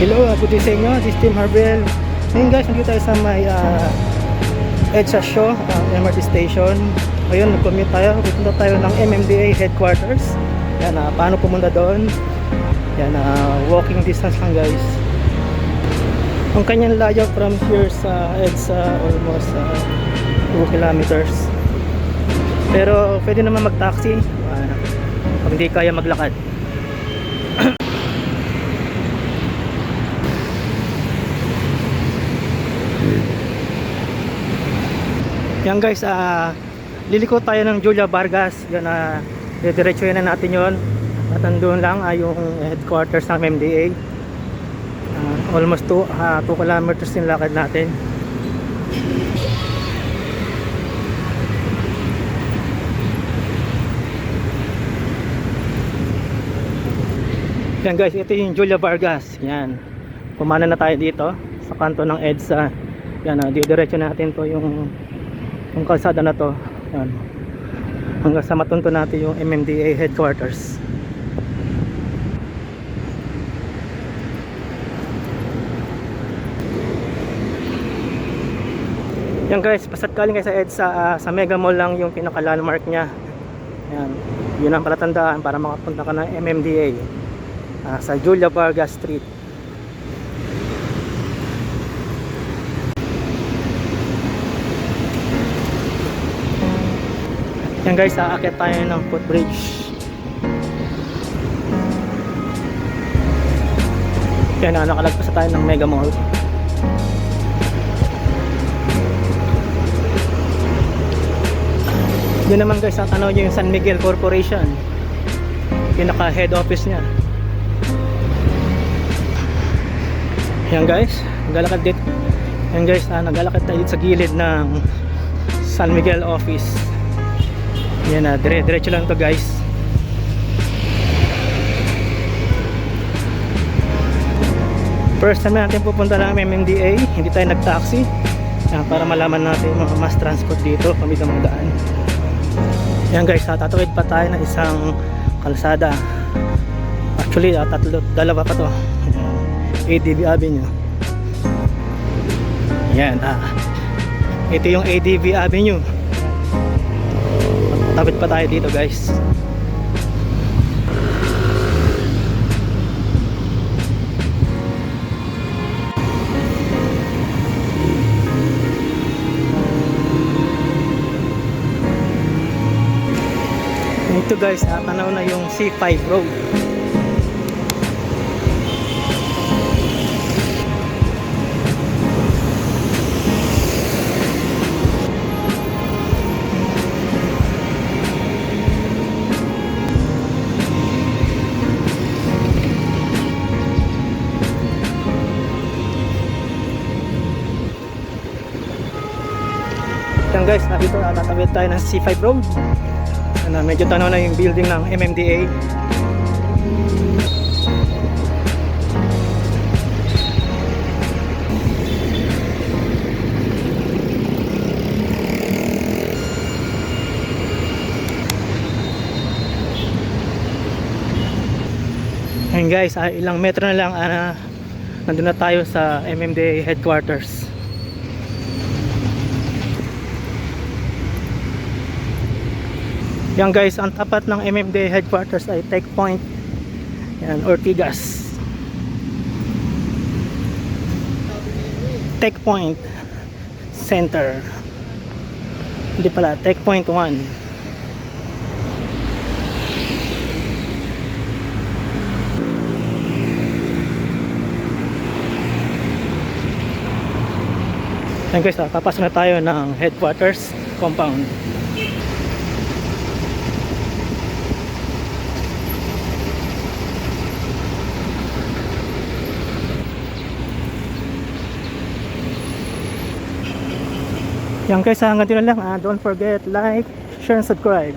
Hello, good day sa inyo. This is Tim Harbel. Ngayon guys, nandito tayo sa may EDSA show, MRT station. Ngayon, nag-commute tayo. Pupunta tayo ng MMDA headquarters. Yan, paano pumunta doon? Yan, walking distance lang guys. Ang kanyang layo from here sa EDSA almost 2 kilometers. Pero pwede naman mag-taxi kung hindi kaya maglakad. Yan guys, liliko tayo ng Julia Vargas. Yan, didiretsuhin na natin yon. At andun lang yung headquarters ng MMDA. Almost 2 kilometers yung lakad natin. Yan guys, ito yung Julia Vargas. Yan, pumana na tayo dito sa kanto ng EDSA. Yan, didiretso natin to yung kalsada na to. Yan, hanggang sa matunto natin yung MMDA headquarters. Yan guys, pasat kaling kayo sa EDSA, sa Mega Mall lang yung pinaka landmark nya. Yan, yun ang palatandaan para makapunta ka ng MMDA, sa Julia Vargas Street. Yan guys, aakyat tayo ng footbridge. Yan, nakalagpas tayo ng Mega Mall. Yun naman guys, tanaw nyo yung San Miguel Corporation, pinaka head office nya. Yan guys, naglalakad dito. Yan guys, naglalakad tayo dito sa gilid ng San Miguel office. Yan, diretso lang to guys. First time natin pupunta ng MMDA, hindi tayo nag-taxi. Yan, para malaman natin yung mga mass transport dito, kami ng mga daan. Yan guys, tatawid pa tayo ng isang kalsada. Actually, dalawa pa to. ADV Avenue. Yan, ito yung ADV Avenue. Tapit pa tayo dito guys. Ito guys, tanaw na yung C5 road. Yan guys, dito tatawid tayo ng C5 road. Medyo tanaw na yung building ng MMDA. Ayun guys, ilang metro na lang nandun na tayo sa MMDA headquarters. Yan guys, ang tapat ng MMDA headquarters ay Tech Point. Yan, Ortigas. Tech Point Center. Hindi pala, Tech Point 1. Yan guys, papasok na tayo ng headquarters compound. Yan guys, hanggang dito lang. Don't forget, like, share, and subscribe.